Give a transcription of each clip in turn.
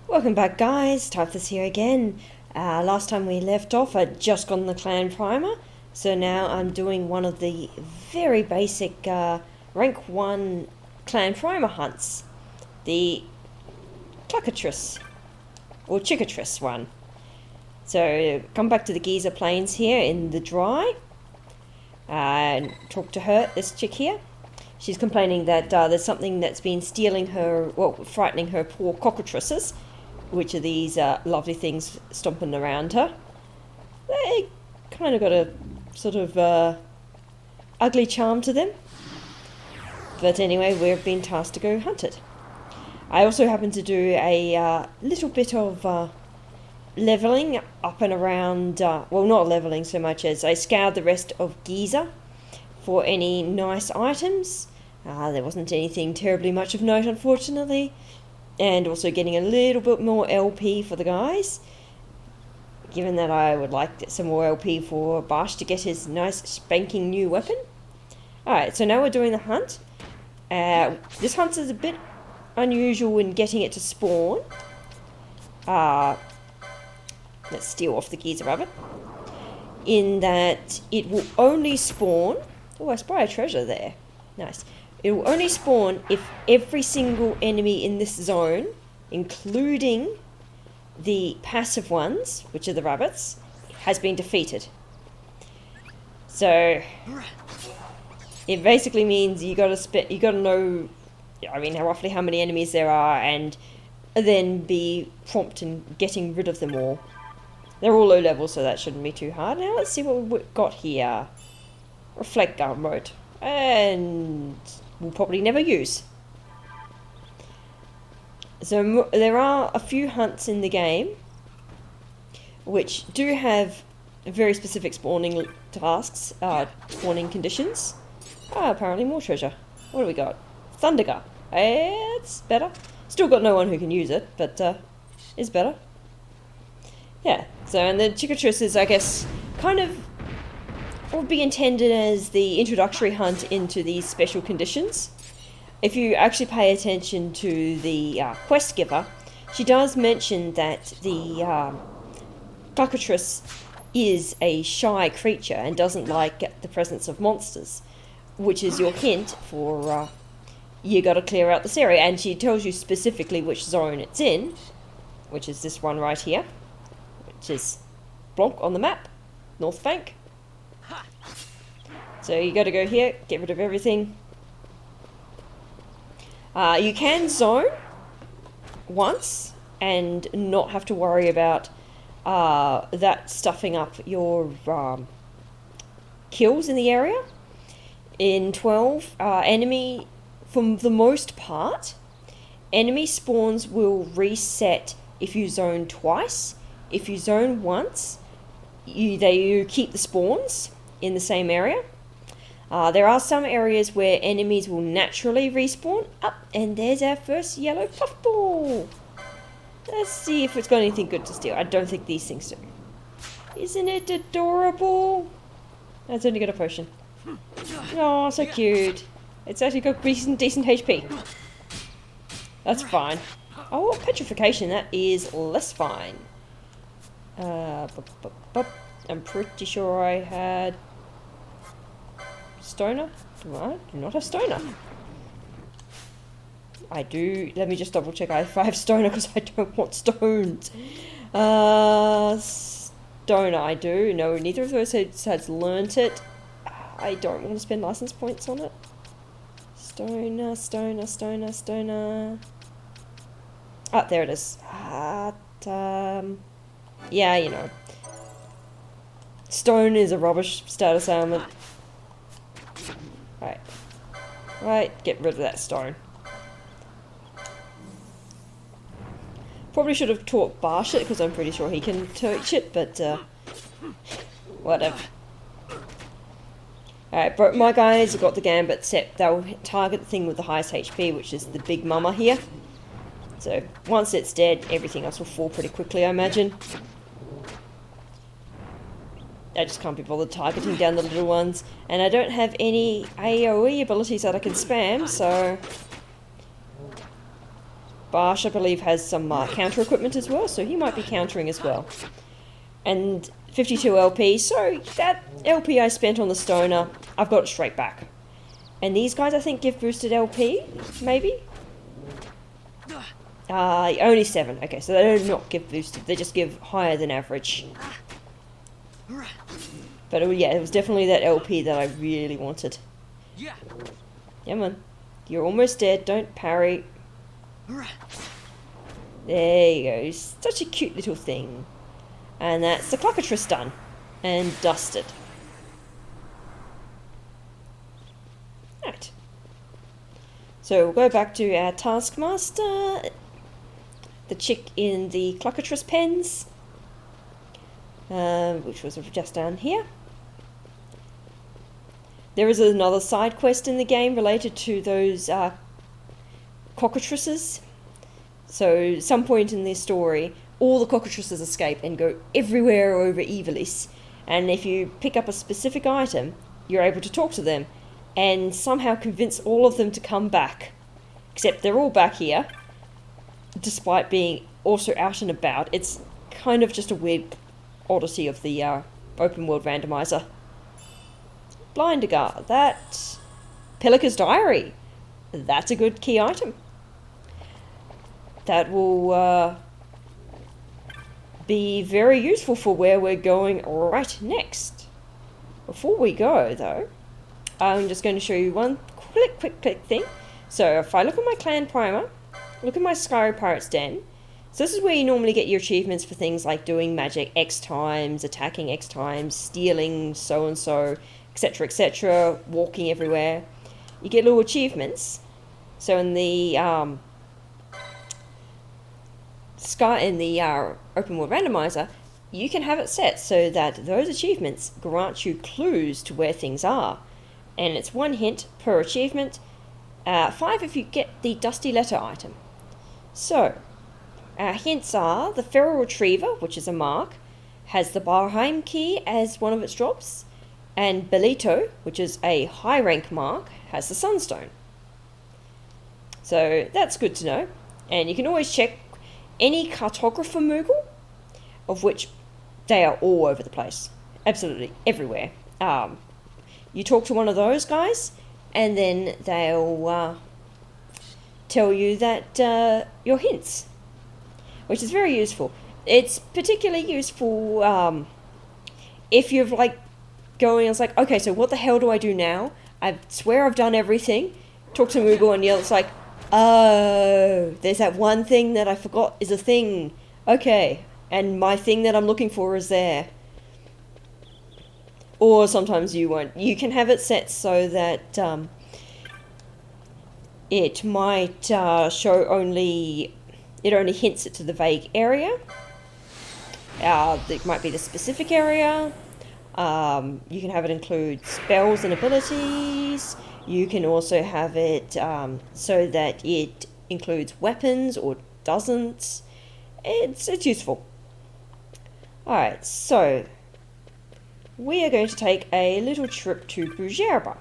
Welcome back, guys. Typhus here again. Last time we left off, I'd just gotten the clan primer, so now I'm doing one of the very basic rank 1 clan primer hunts. The Cluckatrice, or Chickatrice one. So, come back to the Giza Plains here in the dry, and talk to her, this chick here. She's complaining that there's something that's been stealing her, well, frightening her poor cockatrices, which are these lovely things stomping around her. They kind of got a sort of ugly charm to them. But anyway, we've been tasked to go hunt it. I also happen to do a little bit of levelling up and around, well, not levelling so much as I scoured the rest of Giza for any nice items. There wasn't anything terribly much of note, unfortunately. And also getting a little bit more LP for the guys, given that I would like some more LP for Bash to get his nice spanking new weapon. Alright, so now we're doing the hunt. This hunt is a bit unusual in getting it to spawn. Let's steal off the Giza rabbit. In that it will only spawn... Oh, I spy a treasure there. Nice. It will only spawn if every single enemy in this zone, including the passive ones, which are the rabbits, has been defeated. So it basically means you gotta know, I mean, roughly how many enemies there are, and then be prompt in getting rid of them all. They're all low level, so that shouldn't be too hard. Now let's see what we've got here. Reflect gun mode, and we'll probably never use. So there are a few hunts in the game which do have very specific spawning tasks, spawning conditions. Apparently more treasure. What do we got? Thundergun. It's better. Still got no one who can use it, but it's better. Yeah, so and the Chickatrice is, I guess, kind of would be intended as the introductory hunt into these special conditions. If you actually pay attention to the quest giver, she does mention that the Cluckatrice is a shy creature and doesn't like the presence of monsters, which is your hint for you got to clear out this area. And she tells you specifically which zone it's in, which is this one right here, which is Blanc on the map, North Bank. So you got to go here, get rid of everything. You can zone once and not have to worry about that stuffing up your kills in the area. In 12, enemy, for the most part, enemy spawns will reset if you zone twice. If you zone once, you keep the spawns in the same area. There are some areas where enemies will naturally respawn. And there's our first yellow puffball. Let's see if it's got anything good to steal. I don't think these things do. Isn't it adorable? It's only got a potion. Oh, so cute. It's actually got decent HP. That's fine. Oh, petrification. That is less fine. I'm pretty sure I had... Stoner? I do not have Stoner. I do. Let me just double check if I have Stoner, because I don't want stones. Stoner I do. No, neither of those has learnt it. I don't want to spend license points on it. Stoner. There it is. Yeah, you know. Stone is a rubbish status ailment. Right, get rid of that stone. Probably should have taught Bash it, because I'm pretty sure he can teach it, but whatever. Alright, but my guys have got the gambit set. They'll target the thing with the highest HP, which is the big mama here. So once it's dead, everything else will fall pretty quickly, I imagine. I just can't be bothered targeting down the little ones. And I don't have any AoE abilities that I can spam, so... Barsh, I believe, has some counter equipment as well, so he might be countering as well. And 52 LP, so that LP I spent on the Stoner, I've got it straight back. And these guys, I think, give boosted LP, maybe? Only 7. Okay, so they do not give boosted, they just give higher than average. But yeah, it was definitely that LP that I really wanted. Yeah, man. You're almost dead, don't parry. There you go, such a cute little thing. And that's the Cockatrice done. And dusted. Right. So we'll go back to our Taskmaster. The chick in the Cockatrice pens. Which was just down here. There is another side quest in the game related to those cockatrices. So, some point in this story, all the cockatrices escape and go everywhere over Evilis. And if you pick up a specific item, you're able to talk to them and somehow convince all of them to come back. Except they're all back here, despite being also out and about. It's kind of just a weird oddity of the open world randomizer. Blindigar, that Pelicans Diary, that's a good key item. That will be very useful for where we're going right next. Before we go, though, I'm just going to show you one quick thing. So if I look at my clan primer, look at my Skyrim Pirate's Den. So this is where you normally get your achievements for things like doing magic X times, attacking X times, stealing so-and-so, etc., walking everywhere. You get little achievements. So in the open world randomizer, you can have it set so that those achievements grant you clues to where things are. And it's 1 hint per achievement, 5 if you get the Dusty Letter item. So, our hints are the Feral Retriever, which is a mark, has the Barheim key as one of its drops, and Belito, which is a high rank mark, has the Sunstone. So that's good to know. And you can always check any cartographer Moogle, of which they are all over the place. Absolutely everywhere. You talk to one of those guys, and then they'll tell you that your hints, which is very useful. It's particularly useful if you're like going, it's like, okay, so what the hell do I do now? I swear I've done everything. Talk to Moogle and it's like, oh, there's that one thing that I forgot is a thing. Okay, and my thing that I'm looking for is there. Or sometimes you won't. You can have it set so that it might show only, it only hints it to the vague area. It might be the specific area. You can have it include spells and abilities. You can also have it so that it includes weapons or doesn't. It's useful. Alright, so we are going to take a little trip to Abuja.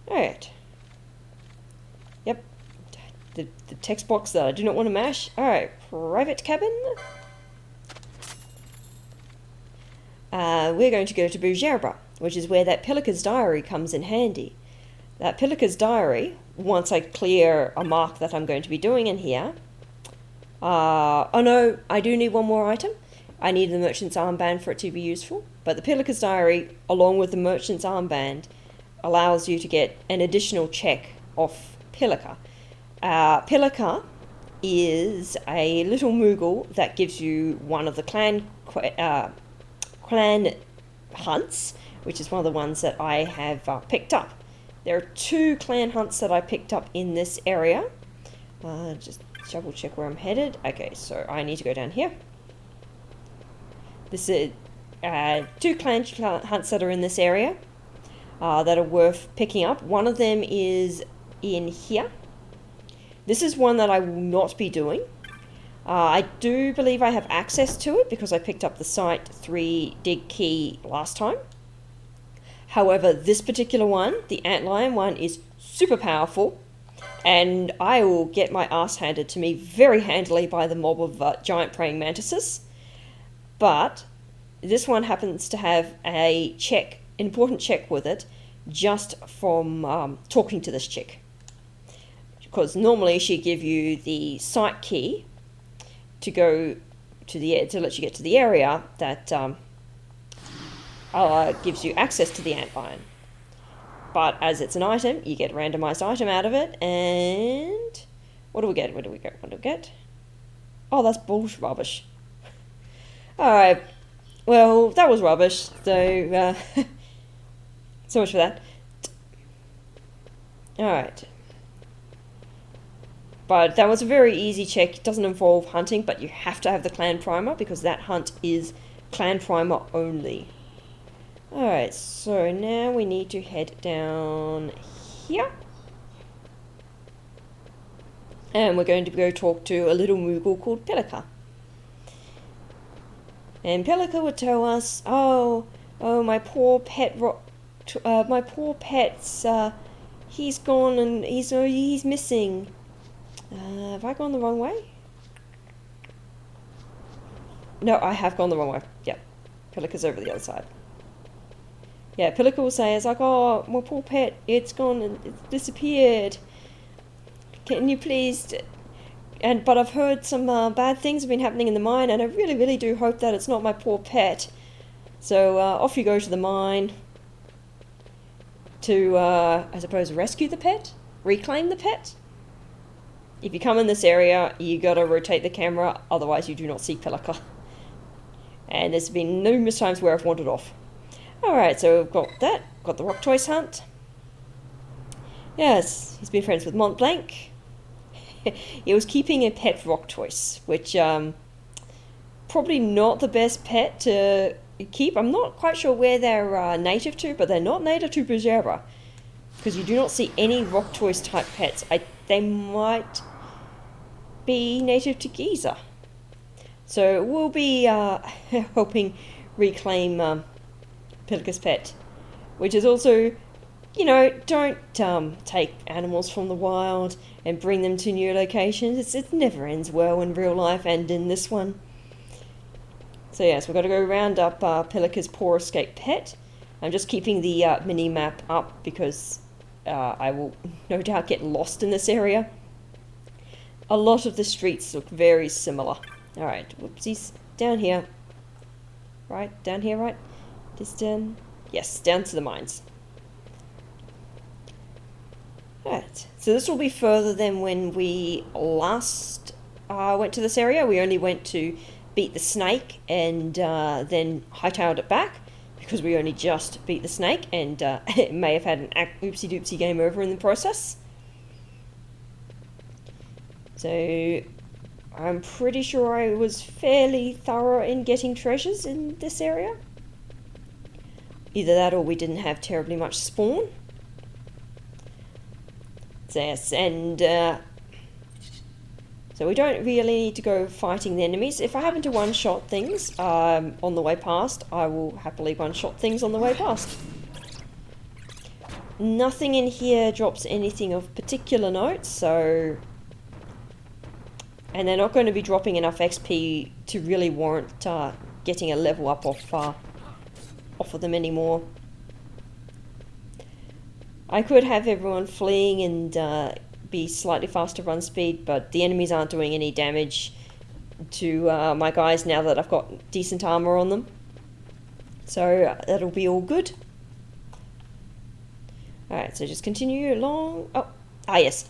Alright. Yep. The text box that I do not want to mash. Alright, private cabin. We're going to go to Abuja, which is where that Pelicans Diary comes in handy. That Pelicans Diary, once I clear a mark that I'm going to be doing in here... oh no, I do need one more item. I need the Merchant's Armband for it to be useful. But the Pelicans Diary, along with the Merchant's Armband, allows you to get an additional check off Pelica. Pelica is a little Moogle that gives you one of the clan hunts, which is one of the ones that I have picked up. There are 2 clan hunts that I picked up in this area. Just double check where I'm headed. Okay, so I need to go down here. This is 2 clan hunts that are in this area that are worth picking up. One of them is in here. This is one that I will not be doing. I do believe I have access to it because I picked up the Site 3 dig key last time. However, this particular one, the Antlion one, is super powerful. and I will get my ass handed to me very handily by the mob of giant praying mantises. But this one happens to have a check, an important check with it, just from talking to this chick. Because normally she'd give you the site key to go to to let you get to the area that gives you access to the antlion. But as it's an item, you get a randomized item out of it, and what do we get? What do we get? Oh, that's bullshit rubbish. Alright, well, that was rubbish, so so much for that. Alright. But that was a very easy check. It doesn't involve hunting, but you have to have the clan primer because that hunt is clan primer only. Alright, so now we need to head down here. And we're going to go talk to a little Moogle called Pelica. And Pelica would tell us, oh, my poor pet, he's gone and he's missing. Have I gone the wrong way? No, I have gone the wrong way. Yeah, Pelica's over the other side. Yeah, Pelica will say, it's like, oh, my poor pet, it's gone and it's disappeared. Can you please... But I've heard some bad things have been happening in the mine, and I really, really do hope that it's not my poor pet. So off you go to the mine to, I suppose, rescue the pet? Reclaim the pet? If you come in this area, you gotta rotate the camera, otherwise you do not see Pelica. And there's been numerous times where I've wandered off. Alright, so we've got that. Got the rock choice hunt. Yes, he's been friends with Mont Blanc. He was keeping a pet rock choice, which probably not the best pet to keep. I'm not quite sure where they're native to, but they're not native to Bujera, because you do not see any rock choice type pets. They might be native to Giza. So we'll be helping reclaim Pelicans Pet, which is also, you know, don't take animals from the wild and bring them to new locations. It never ends well in real life and in this one. So yes, we've got to go round up Pelica's poor escaped pet. I'm just keeping the mini map up because I will no doubt get lost in this area. A lot of the streets look very similar. Alright, whoopsies. Down here. Right, down here, right? Just down... Yes, down to the mines. Alright, so this will be further than when we last went to this area. We only went to beat the snake and then hightailed it back because we only just beat the snake, and it may have had an oopsie-doopsie game over in the process. So I'm pretty sure I was fairly thorough in getting treasures in this area. Either that or we didn't have terribly much spawn. Yes, and so we don't really need to go fighting the enemies. If I happen to one-shot things on the way past, I will happily one-shot things on the way past. Nothing in here drops anything of particular note, so... And they're not going to be dropping enough XP to really warrant getting a level up off of them anymore. I could have everyone fleeing and be slightly faster run speed, but the enemies aren't doing any damage to my guys now that I've got decent armor on them. So that'll be all good. Alright, so just continue along. Yes.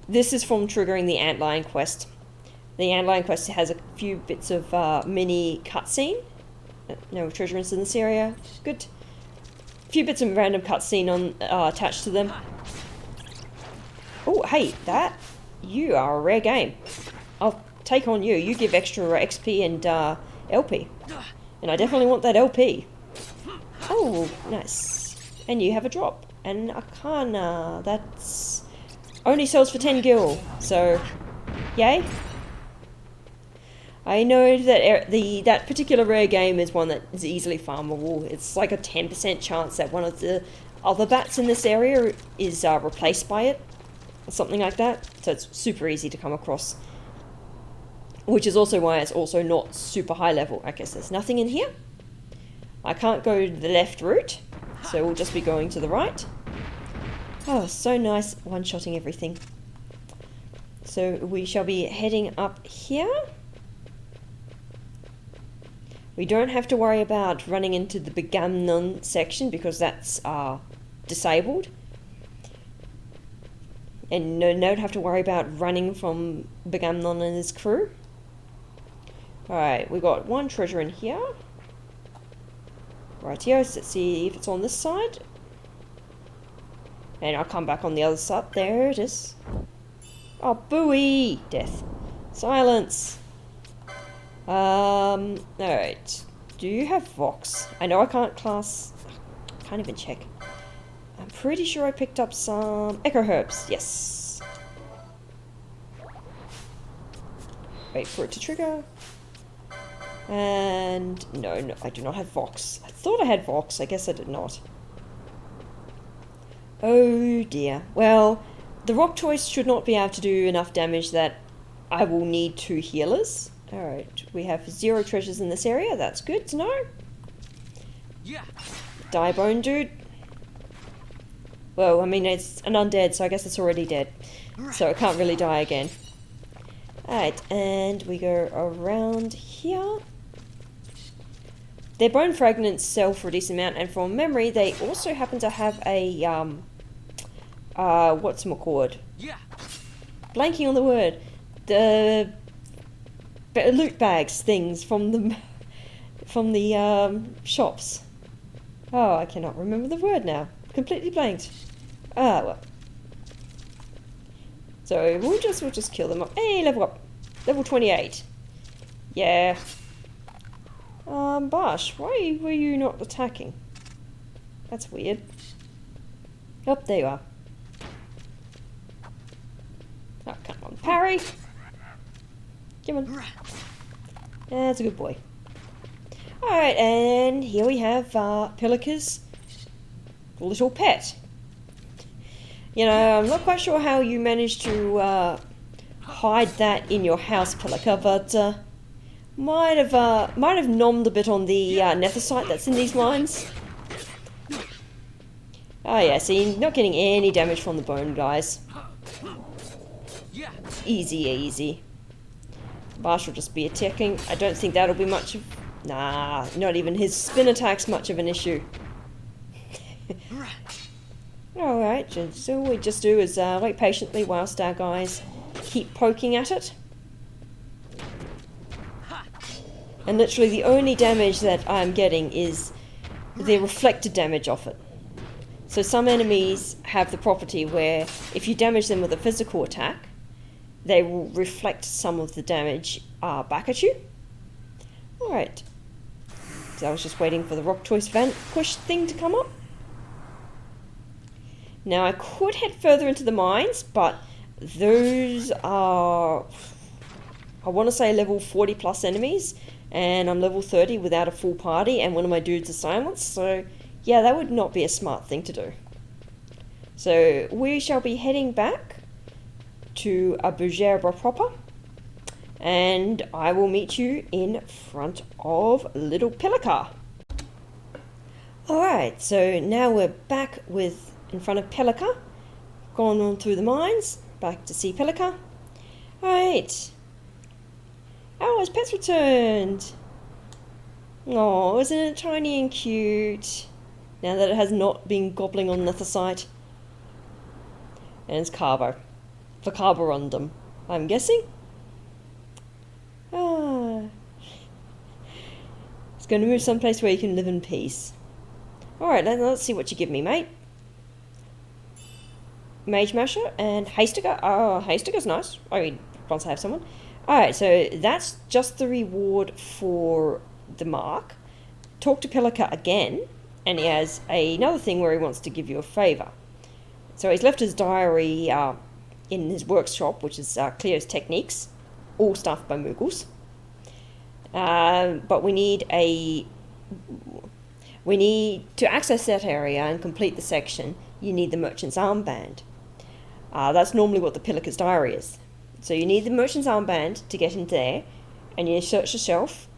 This is from triggering the Antlion quest. The Antlion quest has a few bits of mini cutscene. No treasures in this area. Good. A few bits of random cutscene attached to them. Oh, hey, you are a rare game. I'll take on you. You give extra XP and LP. And I definitely want that LP. Oh, nice. And you have a drop. And Arcana. That's... only sells for 10 gil, so yay. I know that that particular rare game is one that is easily farmable. It's like a 10% chance that one of the other bats in this area is replaced by it. something like that. So it's super easy to come across. Which is also why it's also not super high level. I guess there's nothing in here. I can't go the left route, so we'll just be going to the right. Oh, so nice one-shotting everything. So we shall be heading up here. We don't have to worry about running into the Begamnon section because that's disabled. And don't have to worry about running from Begamnon and his crew. Alright, we got one treasure in here. Rightio, so let's see if it's on this side. And I'll come back on the other side. There it is. Oh, booey! Death. Silence! Alright. Do you have Vox? I know I can't class... Can't even check. I'm pretty sure I picked up some Echo Herbs. Yes. Wait for it to trigger. And... No, I do not have Vox. I thought I had Vox. I guess I did not. Oh dear. Well, the rock choice should not be able to do enough damage that I will need 2 healers. Alright, we have 0 treasures in this area. That's good to know. Yeah. Die bone dude. Well, I mean, it's an undead, so I guess it's already dead. So it can't really die again. Alright, and we go around here. Their bone fragments sell for a decent amount, and from memory, they also happen to have a, whatchamacallit? Yeah. Blanking on the word. The loot bags things from the shops. Oh, I cannot remember the word now. Completely blanked. Ah, well. So we'll just kill them up. Hey, level up. Level 28. Yeah. Bosh, why were you not attacking? That's weird. Oh, there you are. Oh, come on. Parry! Come on. That's a good boy. Alright, and here we have Pelicans little pet. You know, I'm not quite sure how you managed to hide that in your house, Pelica, but might have nommed a bit on the nethicite that's in these mines. Oh yeah, see, not getting any damage from the bone, guys. Easy, easy. Bash will just be attacking. I don't think that'll be much of... Nah, not even his spin attack's much of an issue. Alright, so all we just do is wait patiently whilst our guys keep poking at it. And literally the only damage that I'm getting is the reflected damage off it. So some enemies have the property where if you damage them with a physical attack, they will reflect some of the damage back at you. Alright. So I was just waiting for the rock choice push thing to come up. Now I could head further into the mines, but those are, I want to say level 40 plus enemies, and I'm level 30 without a full party, and one of my dudes is silenced, so yeah, that would not be a smart thing to do. So we shall be heading back to Abuja proper, and I will meet you in front of Little Pelica. Alright, so now we're back in front of Pelica, gone on through the mines, back to see Pelica. Alright. Oh, his pet's returned. Oh, isn't it tiny and cute? Now that it has not been gobbling on nethicite. And it's Carbo. For Carborundum, I'm guessing. Ah. It's going to move someplace where you can live in peace. Alright, let's see what you give me, mate. Mage Masher and Hastiger. Oh, Hastiger's nice. I mean, once I have someone. Alright, so that's just the reward for the mark. Talk to Pelica again, and he has another thing where he wants to give you a favour. So he's left his diary in his workshop, which is Cleo's Techniques, all staffed by Moogles. But we need to access that area and complete the section. You need the Merchant's Armband. That's normally what the Pelicans Diary is. So you need the merchant's armband to get in there, and you search the shelf,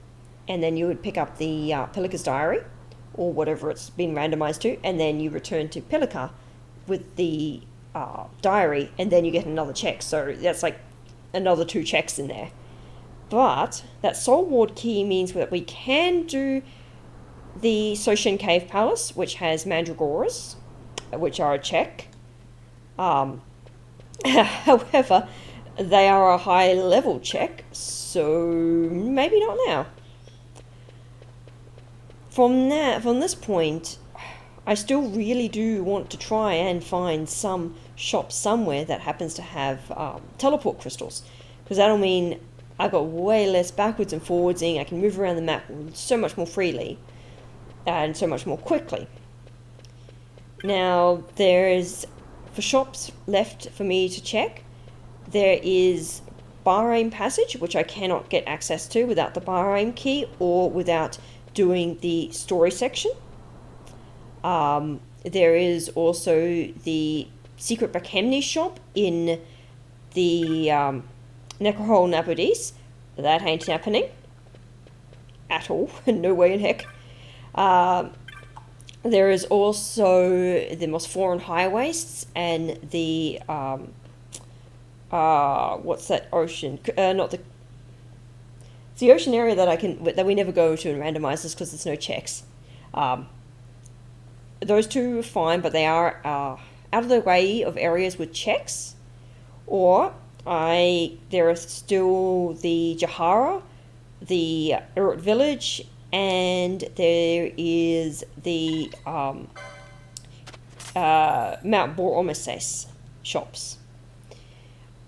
and then you would pick up the Pelicans Diary, or whatever it's been randomized to, and then you return to Pelica with the diary, and then you get another check. So that's like another 2 checks in there. But that Soul Ward key means that we can do the Soshin Cave Palace, which has Mandragoras, which are a check. However, they are a high level check, so maybe not now. From this point, I still really do want to try and find some shop somewhere that happens to have teleport crystals, because that'll mean I've got way less backwards and forwardsing. I can move around the map so much more freely and so much more quickly. Now, there's, for shops left for me to check, there is Bahrain Passage, which I cannot get access to without the Bahrain key or without doing the story section. There is also the secret Bakemni shop in the Necrohole Nabudis. That ain't happening at all. No way in heck. There is also the Mosforan High Wastes and the what's that ocean? It's the ocean area that we never go to in randomizers because there's no checks. Those 2 are fine, but they are out of the way of areas with checks. Or there are still the Jahara, the Urut Village, and there is the Mount Bor-Omeses shops.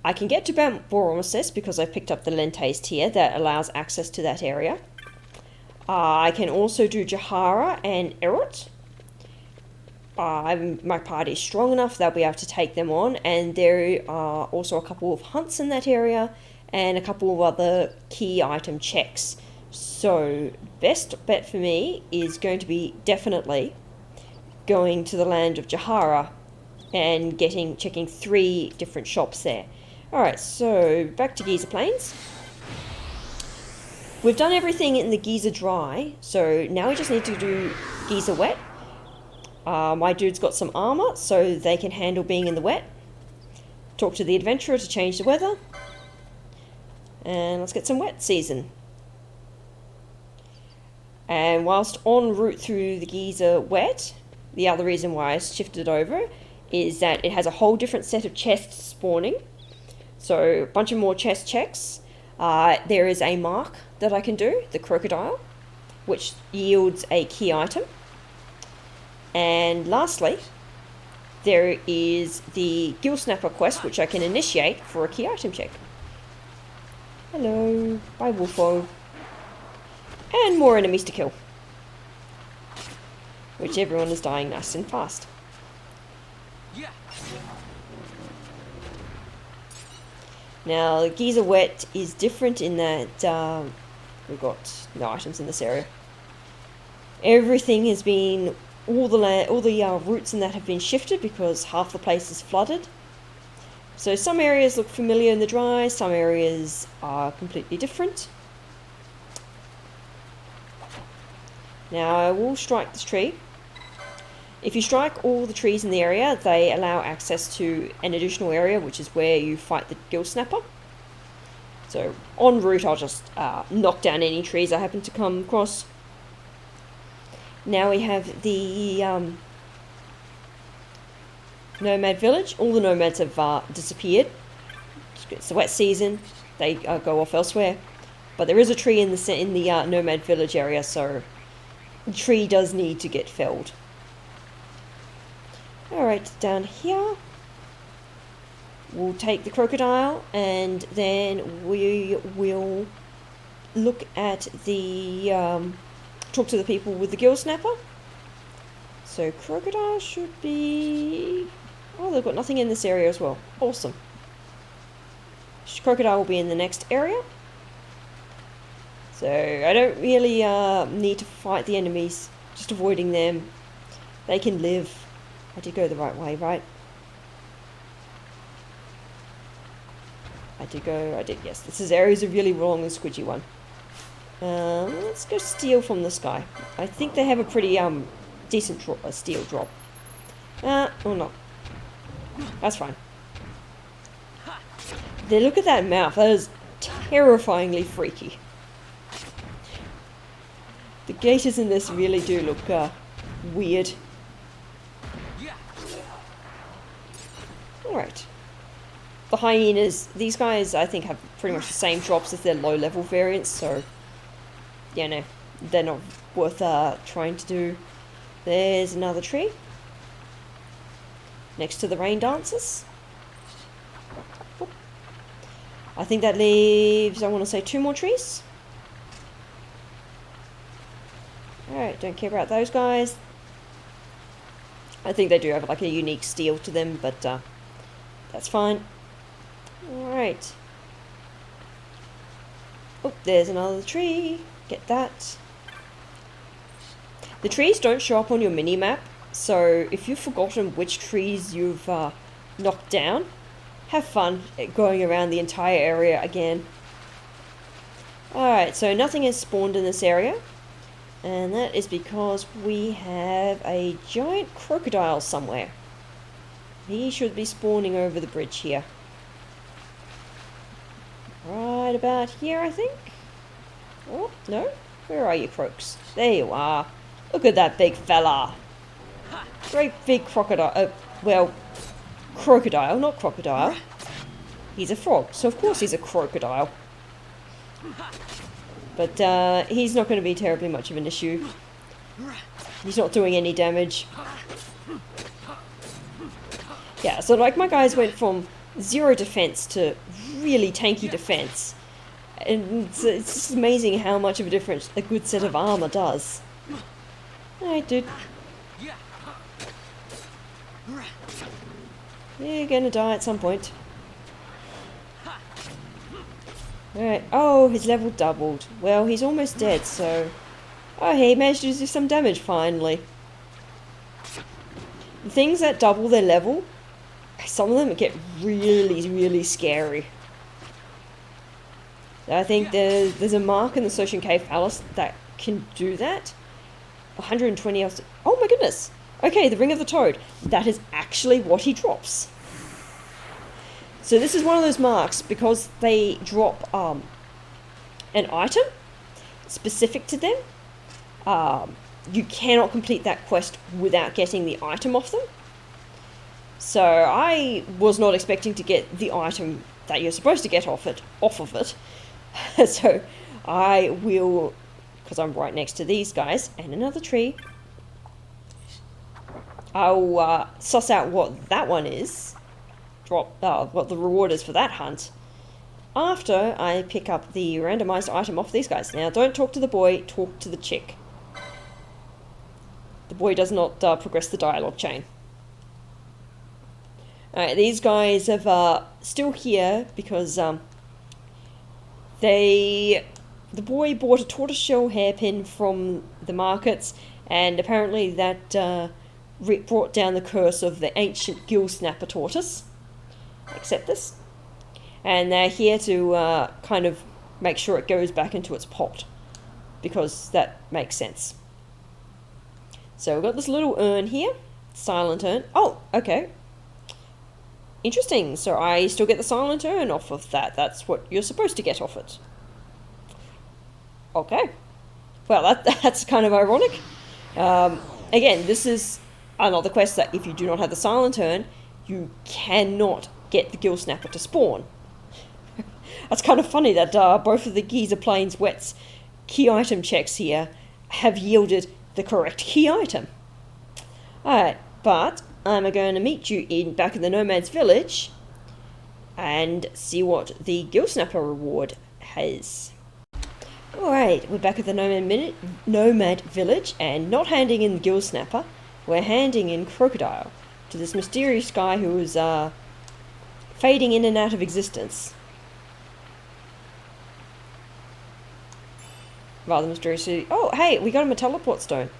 I can get to Mount Bor-Omeses because I picked up the Lentes tier that allows access to that area. I can also do Jahara and Erut. My party is strong enough that we have to take them on, and there are also a couple of hunts in that area and a couple of other key item checks. So best bet for me is going to be definitely going to the land of Jahara and checking 3 different shops there. Alright, so back to Giza Plains. We've done everything in the Giza Dry, so now we just need to do Giza Wet. My dude's got some armor, so they can handle being in the wet. Talk to the adventurer to change the weather. And let's get some wet season. And whilst en route through the Giza Wet, the other reason why I shifted over is that it has a whole different set of chests spawning. So a bunch of more chest checks. There is a mark that I can do, the Crocodile, which yields a key item. And lastly, there is the Gill Snapper quest, which I can initiate for a key item check. Hello, bye Wolfo. And more enemies to kill. Which everyone is dying nice and fast. Yeah. Now, Giza Wet is different in that we've got no items in this area. Everything has been, all the routes in that have been shifted because half the place is flooded. So some areas look familiar in the dry, some areas are completely different. Now I will strike this tree. If you strike all the trees in the area, they allow access to an additional area, which is where you fight the Gill Snapper. So en route, I'll just knock down any trees I happen to come across. Now we have the Nomad Village. All the nomads have disappeared. It's the wet season. They go off elsewhere. But there is a tree in the Nomad Village area, so the tree does need to get felled. Alright, down here we'll take the Crocodile, and then we will look at the talk to the people with the Gill Snapper. So Crocodile should be, oh, they've got nothing in this area as well. Awesome. Crocodile will be in the next area. So I don't really need to fight the enemies, just avoiding them. They can live. I did go the right way, right? I did, yes. This is areas are really long and squidgy one. Let's go steal from this guy. I think they have a pretty decent steel drop. Or not. That's fine. Then look at that mouth. That is terrifyingly freaky. The gators in this really do look weird. Alright. The hyenas, these guys I think have pretty much the same drops as their low level variants, so yeah, no, they're not worth trying to do. There's another tree next to the rain dancers. I think that leaves, I want to say, 2 more trees. Alright, don't care about those guys. I think they do have like a unique steel to them, but that's fine. Alright. Oh, there's another tree. Get that. The trees don't show up on your mini-map, so if you've forgotten which trees you've knocked down, have fun going around the entire area again. Alright, so nothing has spawned in this area, and that is because we have a giant crocodile somewhere. He should be spawning over the bridge here. Right about here, I think? Oh, no? Where are you, croaks? There you are. Look at that big fella. Great big crocodile. Well, crocodile, not crocodile. He's a frog, so of course he's a crocodile. But he's not going to be terribly much of an issue. He's not doing any damage. Yeah, so like my guys went from 0 defense to really tanky defense. And it's just amazing how much of a difference a good set of armor does. Alright, dude. You're gonna die at some point. Alright, oh, his level doubled. Well, he's almost dead, so... Oh, he managed to do some damage, finally. The things that double their level, some of them get really, really scary. I think there's a mark in the Soshin Cave Palace that can do that. 120 else. Oh my goodness! Okay, the Ring of the Toad. That is actually what he drops. So this is one of those marks, because they drop an item specific to them. You cannot complete that quest without getting the item off them. So I was not expecting to get the item that you're supposed to get off of it. So I will, because I'm right next to these guys and another tree, I'll suss out what that one is, what the reward is for that hunt, after I pick up the randomized item off these guys. Now don't talk to the boy, talk to the chick. The boy does not progress the dialogue chain. Alright, these guys have still here because the boy bought a tortoiseshell hairpin from the markets, and apparently that brought down the curse of the ancient Gill Snapper tortoise. Accept this. And they're here to kind of make sure it goes back into its pot, because that makes sense. So we've got this little urn here, silent urn. Oh, okay. Interesting, so I still get the silent urn off of that. That's what you're supposed to get off it. Okay. Well, that's kind of ironic. Again, this is another quest that if you do not have the silent urn, you cannot get the Gill Snapper to spawn. That's kind of funny that both of the Geezer Plains Wets key item checks here have yielded the correct key item. Alright, but I'm going to meet you back in the Nomad's Village and see what the Gill Snapper reward has. Alright, we're back at the Nomad Village, and not handing in the Gill Snapper, we're handing in Crocodile to this mysterious guy who is fading in and out of existence. Rather mysteriously. Oh, hey, we got him a teleport stone.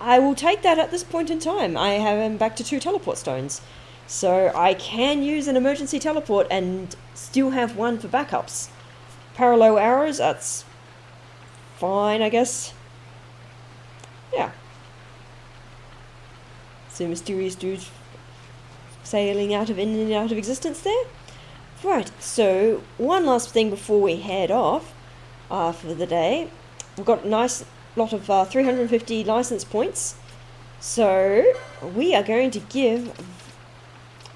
I will take that at this point in time. I have him back to 2 teleport stones. So I can use an emergency teleport and still have one for backups. Parallel arrows, that's fine, I guess. Yeah. So mysterious dudes sailing in and out of existence there. Right, so one last thing before we head off for the day. We've got a nice lot of 350 license points. So we are going to give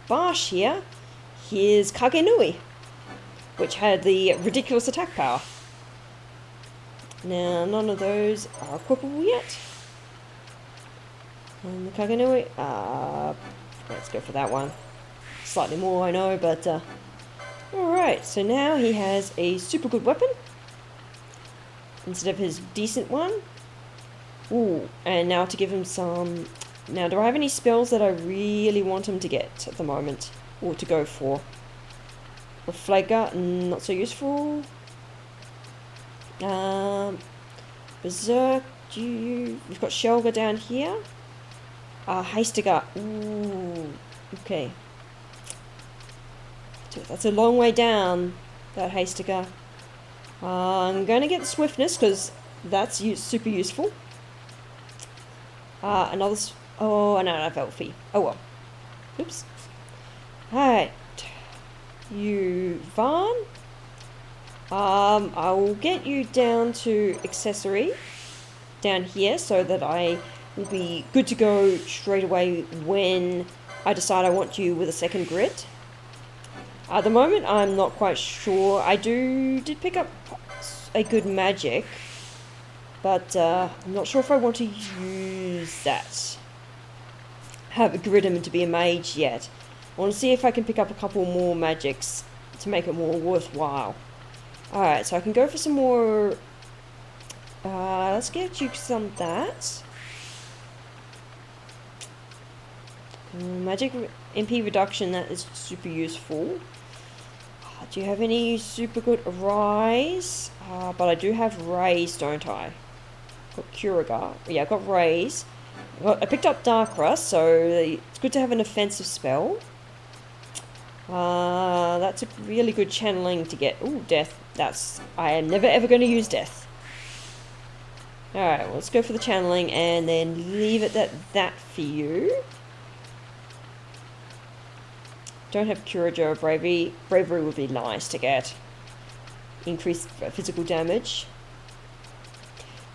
Barsh here his Kagenui, which had the ridiculous attack power. Now, none of those are equipable yet. And the Kagenui, let's go for that one. Slightly more, I know, but alright, so now he has a super good weapon instead of his decent one. Ooh, and now to give him some... Now, do I have any spells that I really want him to get at the moment? Or to go for? Reflager, not so useful. Berserk, we've got Shelga down here. Hastiger, ooh, okay. That's a long way down, that Hastiger. I'm going to get Swiftness, because that's super useful. Oh, no, I've Elfie. Oh well. Oops. Alright. You, Varn. I will get you down to accessory down here so that I will be good to go straight away when I decide I want you with a second grit. At the moment, I'm not quite sure. I did pick up a good magic, but I'm not sure if I want to use that. Have a grid him to be a mage yet. I want to see if I can pick up a couple more magics to make it more worthwhile. Alright, so I can go for some more... let's get you some of that. Magic MP reduction, that is super useful. Do you have any super good Rise? But I do have Raise, don't I? Got Curagar. Yeah, I've got Raise. I picked up Dark Rust, so it's good to have an offensive spell. That's a really good channeling to get. Ooh, Death. I am never ever going to use Death. Alright, well, let's go for the channeling and then leave it at that for you. Don't have Curager or Bravery. Bravery would be nice to get. Increased physical damage.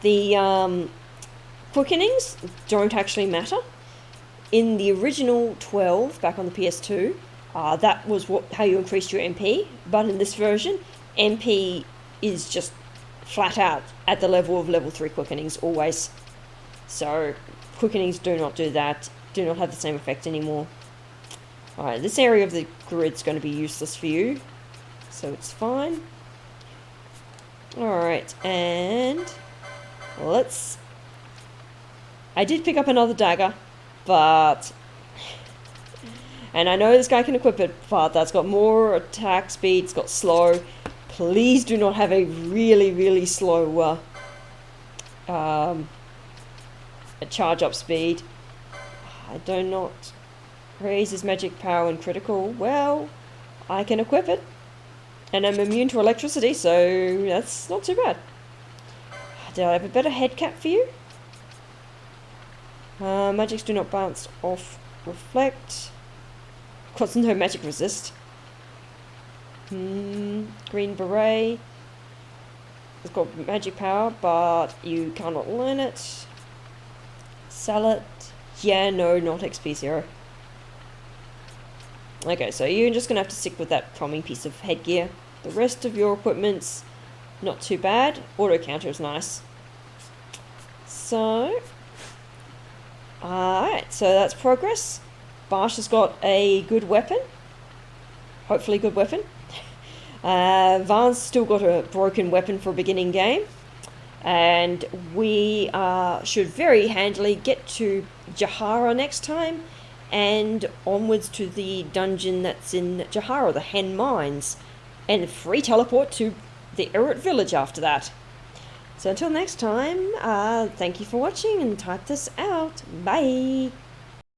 The quickenings don't actually matter. In the original 12, back on the PS2, that was how you increased your MP. But in this version, MP is just flat out at the level of level 3 quickenings, always. So, quickenings do not do that. Do not have the same effect anymore. Alright, this area of the grid's going to be useless for you, so it's fine. Alright, and I did pick up another dagger, but... And I know this guy can equip it, but that's got more attack speed, it's got slow. Please do not have a really, really slow a charge up speed. I do not... Raises magic power and critical. Well, I can equip it. And I'm immune to electricity, so that's not too bad. Did I have a better head cap for you? Magics do not bounce off reflect. Of course, no magic resist. Green beret. It's got magic power, but you cannot learn it. Salad. Yeah, no, not XP 0. Okay, so you're just going to have to stick with that promming piece of headgear. The rest of your equipment's not too bad. Auto counter is nice. So, alright, so that's progress. Barsh has got a good weapon. Hopefully good weapon. Varn's still got a broken weapon for a beginning game. And we should very handily get to Jahara next time. And onwards to the dungeon that's in Jahara, the Hen Mines. And free teleport to the Urut village after that. So until next time, thank you for watching and type this out. Bye!